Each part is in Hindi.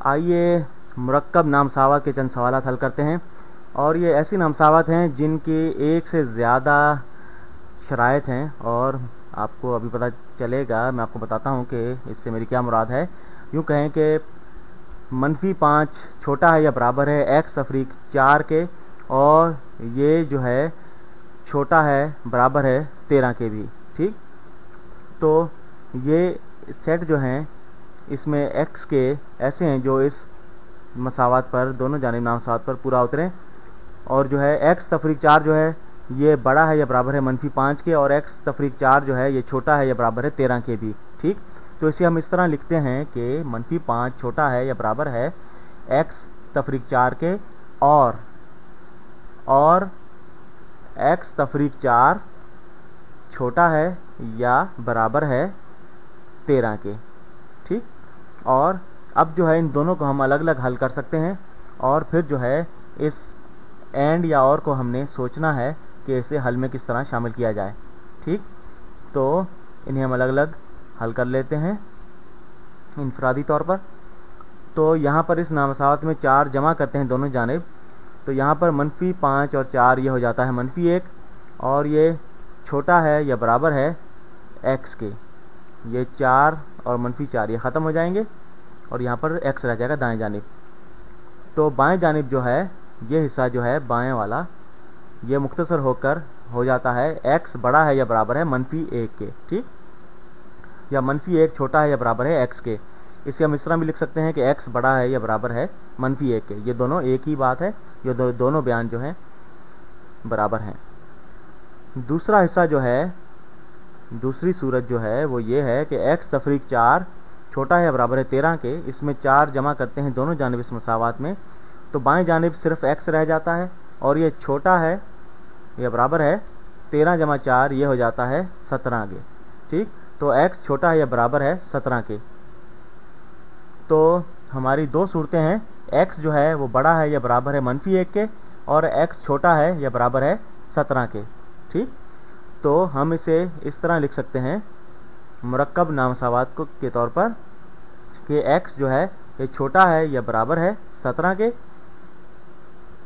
आइए मुरक्कब नामसावत के चंद सवाल हल करते हैं। और ये ऐसी नामसावत हैं जिनकी एक से ज़्यादा शराइत हैं, और आपको अभी पता चलेगा, मैं आपको बताता हूँ कि इससे मेरी क्या मुराद है। यूँ कहें कि -5 छोटा है या बराबर है x तफरीक 4 के, और ये जो है छोटा है बराबर है 13 के भी। ठीक, तो ये सेट जो हैं इसमें x के ऐसे हैं जो इस मसावत पर, दोनों जानिब नामसावत पर पूरा उतरें, और जो है x तफरीक 4 जो है ये बड़ा है या बराबर है -5 के, और x तफरीक 4 जो है ये छोटा है या बराबर है 13 के भी। ठीक, तो इसे हम इस तरह लिखते हैं कि -5 छोटा है या बराबर है x तफरीक 4 के, और x तफरीक 4 छोटा है या बराबर है 13 के। ठीक, और अब जो है इन दोनों को हम अलग अलग हल कर सकते हैं, और फिर जो है इस एंड या और को हमने सोचना है कि इसे हल में किस तरह शामिल किया जाए। ठीक, तो इन्हें हम अलग अलग हल कर लेते हैं इनफरादी तौर पर। तो यहाँ पर इस नामसावत में 4 जमा करते हैं दोनों जानिब, तो यहाँ पर -5 और 4 ये हो जाता है -1, और ये छोटा है या बराबर है x के। ये 4 और -4 ये ख़त्म हो जाएंगे, और यहाँ पर x रह जाएगा दाएं जानिब। तो बाएं जानिब जो है ये हिस्सा जो है बाएं वाला, ये मुख्तसर होकर हो जाता है x बड़ा है या बराबर है -1 के। ठीक, या -1 छोटा है या बराबर है x के। इसे हम इस तरह भी लिख सकते हैं कि x बड़ा है या बराबर है -1 के। ये दोनों एक ही बात है, ये दोनों बयान जो हैं बराबर हैं। दूसरा हिस्सा जो है, दूसरी सूरत जो है वो ये है कि x तफरीक 4 छोटा है या बराबर है 13 के। इसमें 4 जमा करते हैं दोनों जानिब इस मसावत में, तो बाएं जानिब सिर्फ x रह जाता है, और ये छोटा है या बराबर है 13 जमा 4 ये हो जाता है 17 के। ठीक, तो x छोटा है या बराबर है 17 के। तो हमारी दो सूरतें हैं, x जो है वो बड़ा है या बराबर है -1 के, और x छोटा है या बराबर है 17 के। ठीक, तो हम इसे इस तरह लिख सकते हैं मुरक्कब नामसावत के तौर पर कि x जो है ये छोटा है या बराबर है 17 के,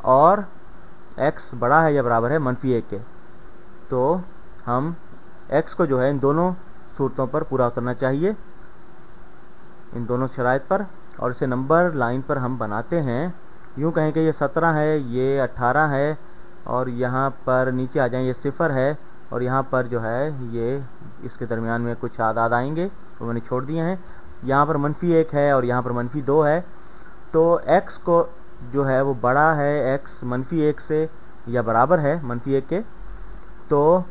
और x बड़ा है या बराबर है -1 के। तो हम x को जो है इन दोनों सूरतों पर पूरा उतरना चाहिए, इन दोनों शराइत पर, और इसे नंबर लाइन पर हम बनाते हैं। यूँ कहें कि ये 17 है, ये 18 है, और यहाँ पर नीचे आ जाएं ये 0 है, और यहाँ पर जो है ये इसके दरमियान में कुछ आदाद आएंगे वो मैंने छोड़ दिए हैं। यहाँ पर -1 है और यहाँ पर -2 है। तो x को जो है वो बड़ा है x -1 से या बराबर है -1 के, तो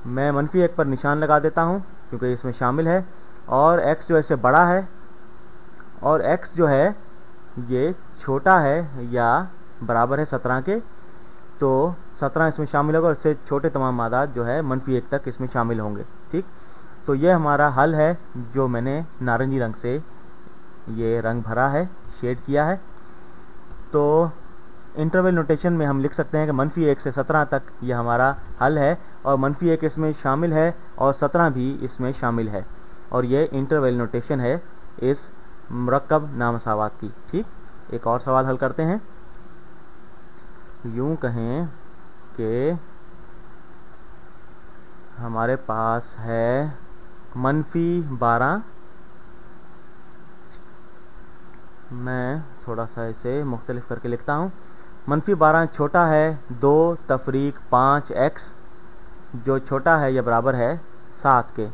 मैं -1 पर निशान लगा देता हूँ क्योंकि इसमें शामिल है, और x जो इससे बड़ा है, और x जो है ये छोटा है या बराबर है 17 के, तो 17 इसमें शामिल होगा, और इससे छोटे तमाम आदाद जो है -1 तक इसमें शामिल होंगे। ठीक, तो ये हमारा हल है जो मैंने नारंगी रंग से ये रंग भरा है, शेड किया है। तो इंटरवल नोटेशन में हम लिख सकते हैं कि -1 से 17 तक ये हमारा हल है, और -1 इसमें शामिल है और 17 भी इसमें शामिल है, और ये इंटरवल नोटेशन है इस मुरक्कब नामसावत की। ठीक, एक और सवाल हल करते हैं। यूँ कहें कि हमारे पास है -12, मैं थोड़ा सा इसे मुख्तलिफ करके लिखता हूँ। -12 छोटा है 2 तफरीक 5x, जो छोटा है या बराबर है 7 के।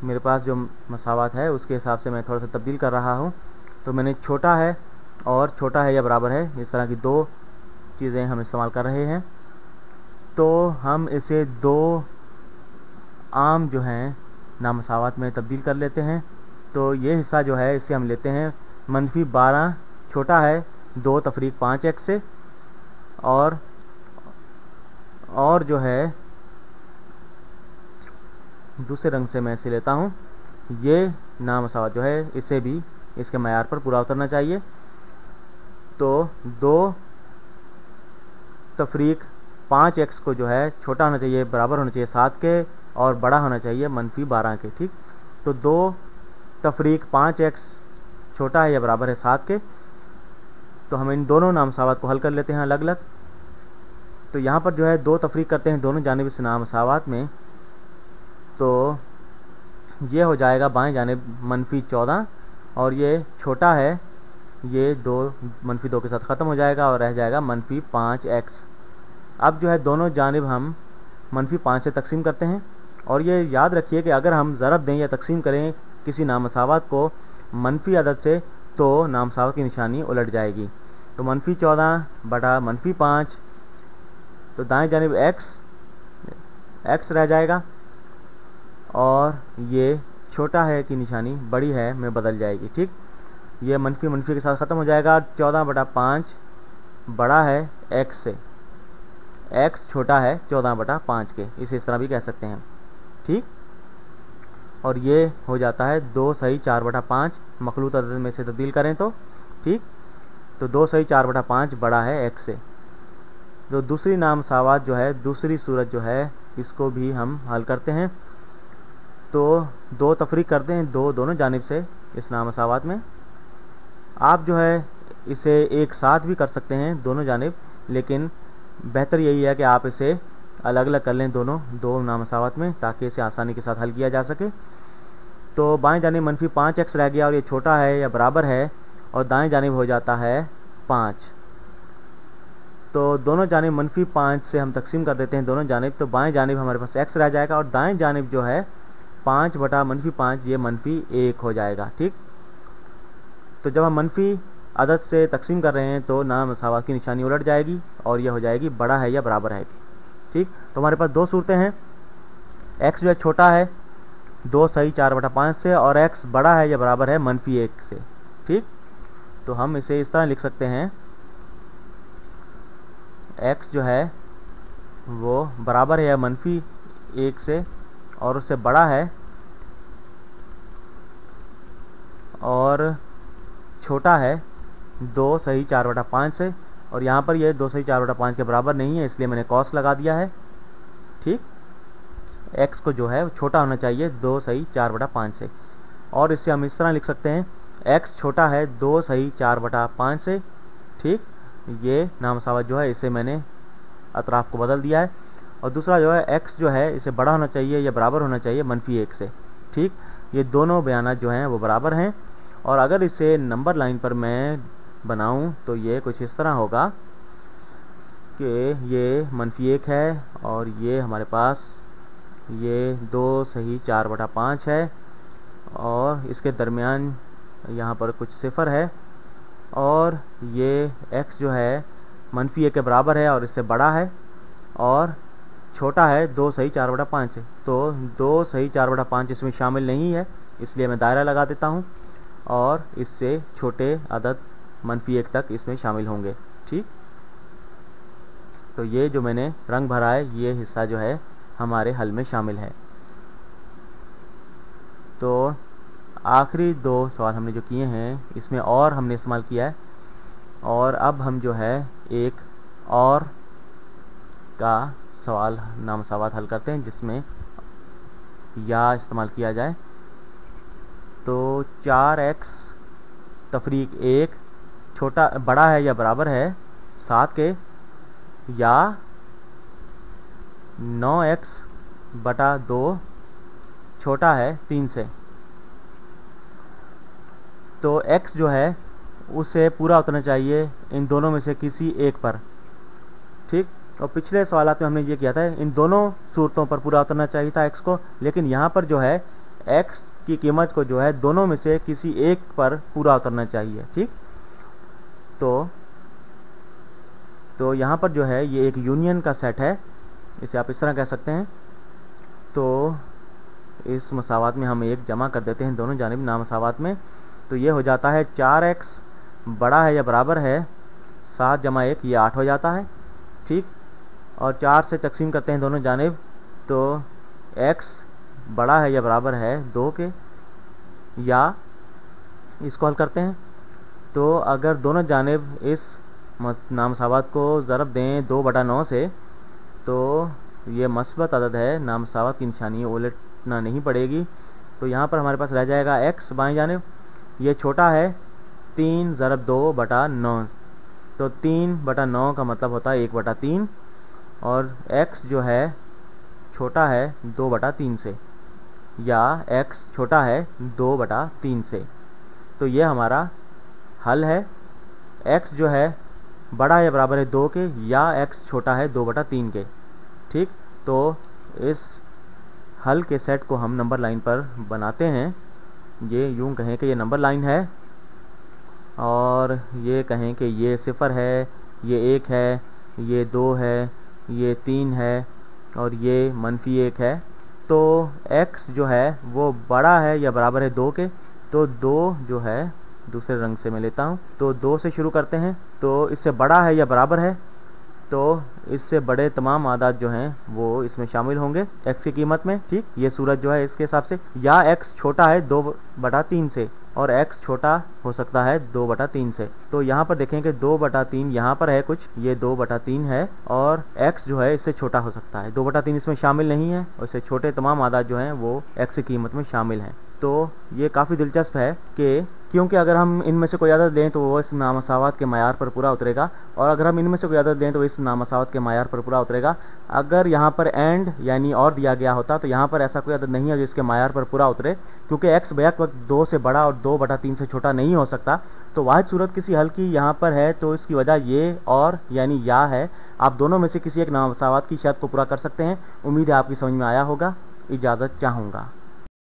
मेरे पास जो मसावत है उसके हिसाब से मैं थोड़ा सा तब्दील कर रहा हूँ। तो मैंने छोटा है और छोटा है या बराबर है, इस तरह की दो चीज़ें हम इस्तेमाल कर रहे हैं। तो हम इसे दो आम जो हैं नामसावत में तब्दील कर लेते हैं। तो ये हिस्सा जो है इसे हम लेते हैं -12 छोटा है 2 तफरीक 5x से, और जो है दूसरे रंग से मैं इसे लेता हूँ। ये नामसावत जो है इसे भी इसके मयार पर पूरा उतरना चाहिए। तो 2 तफरीक 5x को जो है छोटा होना चाहिए, बराबर होना चाहिए 7 के, और बड़ा होना चाहिए -12 के। ठीक, तो 2 तफरीक 5x छोटा है या बराबर है 7 के। तो हम इन दोनों नामसावात को हल कर लेते हैं अलग अलग। तो यहाँ पर जो है 2 तफरीक करते हैं दोनों जानिब इस नामसावात में, तो ये हो जाएगा बाएं जानिब -14 और ये छोटा है, ये 2 -2 के साथ ख़त्म हो जाएगा और रह जाएगा -5x। अब जो है दोनों जानिब हम -5 से तकसीम करते हैं और ये याद रखिए कि अगर हम ज़रब दें या तकसीम करें किसी नामसावात को मनफी अदद से तो नामसावात की निशानी उलट जाएगी। तो -14 बटा -5, तो दाएं जानिब x रह जाएगा और ये छोटा है की निशानी बड़ी है में बदल जाएगी। ठीक, ये मनफी के साथ ख़त्म हो जाएगा। 14 बटा 5 बड़ा है x से, x छोटा है 14 बटा 5 के, इसे इस तरह भी कह सकते हैं। ठीक, और ये हो जाता है 2 सही 4 बटा 5 मखलूत अदद में से तब्दील करें तो। ठीक, तो 2 सही 4 बटा 5 बड़ा है x से। तो दूसरी नामसावात जो है, दूसरी सूरत जो है, इसको भी हम हल करते हैं। तो 2 तफरीक करते हैं दोनों जानिब से इस नामसावात में। आप जो है इसे एक साथ भी कर सकते हैं दोनों जानिब, लेकिन बेहतर यही है कि आप इसे अलग अलग कर लें दोनों 2 नामसावात में, ताकि इसे आसानी के साथ हल किया जा सके। तो बाएं जानिब -5x रह गया और ये छोटा है या बराबर है, और दाएं जानिब हो जाता है 5। तो दोनों जानिब -5 से हम तकसीम कर देते हैं दोनों जानिब। तो बाएं जानिब हमारे पास x रह जाएगा और दाएं जानिब जो है 5 बटा -5 ये -1 हो जाएगा। ठीक, तो जब हम मनफी अदद से तकसीम कर रहे हैं तो नामसावात की निशानी उलट जाएगी और यह हो जाएगी बड़ा है या बराबर है। ठीक, तो हमारे पास 2 सूरतें हैं। x जो है छोटा है 2 सही 4 बटा 5 से, और x बड़ा है या बराबर है -1 से। ठीक, तो हम इसे इस तरह लिख सकते हैं, x जो है वो बराबर है या -1 से और उससे बड़ा है और छोटा है 2 सही 4 बटा 5 से, और यहाँ पर ये 2 सही 4 बटा 5 के बराबर नहीं है, इसलिए मैंने कॉस लगा दिया है। ठीक, x को जो है छोटा होना चाहिए 2 सही 4 बटा 5 से, और इससे हम इस तरह लिख सकते हैं x छोटा है 2 सही 4 बटा 5 से। ठीक, ये नामसावात जो है इसे मैंने अतराफ को बदल दिया है। और दूसरा जो है x जो है इसे बड़ा होना चाहिए या बराबर होना चाहिए -1 से। ठीक, ये दोनों बयानात जो हैं वो बराबर हैं, और अगर इसे नंबर लाइन पर मैं बनाऊं तो ये कुछ इस तरह होगा कि ये -1 है और ये हमारे पास ये 2 सही 4 बटा 5 है, और इसके दरमियान यहाँ पर कुछ सिफर है, और ये x जो है -1 के बराबर है और इससे बड़ा है और छोटा है 2 सही 4 बटा 5 से। तो 2 सही 4 बटा 5 इसमें शामिल नहीं है, इसलिए मैं दायरा लगा देता हूँ और इससे छोटे अदद -1 तक इसमें शामिल होंगे। ठीक, तो ये जो मैंने रंग भरा है ये हिस्सा जो है हमारे हल में शामिल है। तो आखिरी 2 सवाल हमने जो किए हैं इसमें और हमने इस्तेमाल किया है, और अब हम जो है एक और का सवाल नामसावात हल करते हैं जिसमें या इस्तेमाल किया जाए। तो 4x तफरीक 1 छोटा बड़ा है या बराबर है 7 के, या 9x बटा 2 छोटा है 3 से। तो x जो है उसे पूरा उतरना चाहिए इन दोनों में से किसी एक पर। ठीक, और पिछले सवालात में हमने ये किया था इन दोनों सूरतों पर पूरा उतरना चाहिए था x को, लेकिन यहाँ पर जो है x की कीमत को जो है दोनों में से किसी एक पर पूरा उतरना चाहिए। ठीक, तो यहाँ पर जो है ये एक यूनियन का सेट है, इसे आप इस तरह कह सकते हैं। तो इस मसावात में हम एक जमा कर देते हैं दोनों जानिब नामसावात में, तो ये हो जाता है 4x बड़ा है या बराबर है 7 जमा 1, ये 8 हो जाता है। ठीक, और 4 से तकसीम करते हैं दोनों जानिब, तो x बड़ा है या बराबर है 2 के, या इसको हल करते हैं। तो अगर दोनों जानिब इस नामसावात को ज़रब दें 2/9 से, तो ये मस्बत अदद है, नामसावत की निशानी उलटना नहीं पड़ेगी। तो यहाँ पर हमारे पास रह जाएगा x बाएं जानिब, ये छोटा है 3 ज़रब 2/9, तो 3/9 का मतलब होता है 1/3, और x जो है छोटा है 2/3 से, या x छोटा है 2/3 से। तो ये हमारा हल है। x जो है बड़ा या बराबर है 2 के, या x छोटा है 2/3 के। ठीक, तो इस हल के सेट को हम नंबर लाइन पर बनाते हैं। ये यूं कहें कि ये नंबर लाइन है, और ये कहें कि ये 0 है, ये 1 है, ये 2 है, ये 3 है, और ये -1 है। तो x जो है वो बड़ा है या बराबर है 2 के, तो 2 जो है दूसरे रंग से मैं लेता हूँ, तो 2 से शुरू करते हैं। तो इससे बड़ा है या बराबर है, तो इससे बड़े तमाम आदाद जो हैं वो इसमें शामिल होंगे x की कीमत में। ठीक, ये सूरत जो है इसके हिसाब से, या x छोटा है 2/3 से, और x छोटा हो सकता है 2/3 से। तो यहाँ पर देखें कि 2/3 यहाँ पर है कुछ, ये 2/3 है, और x जो है इससे छोटा हो सकता है। 2/3 इसमें शामिल नहीं है, और इससे छोटे तमाम आदाद जो हैं वो x की कीमत में शामिल हैं। तो ये काफ़ी दिलचस्प है कि क्योंकि अगर हम इनमें से कोई आदत लें तो वो इस नामसावत के मायार पर पूरा उतरेगा, और अगर हम इनमें से कोई आदत लें तो इस नामसावत के मायार पर पूरा उतरेगा। अगर यहाँ पर एंड यानी और दिया गया होता तो यहाँ पर ऐसा कोई आदत नहीं है जो इसके मायार पर पूरा उतरे, क्योंकि x बैक वक्त 2 से बड़ा और 2/3 से छोटा नहीं हो सकता। तो वाहिद सूरत किसी हल की यहाँ पर है, तो इसकी वजह ये और यानी या है। आप दोनों में से किसी एक नामसावत की शर्त को पूरा कर सकते हैं। उम्मीद है आपकी समझ में आया होगा। इजाज़त चाहूँगा।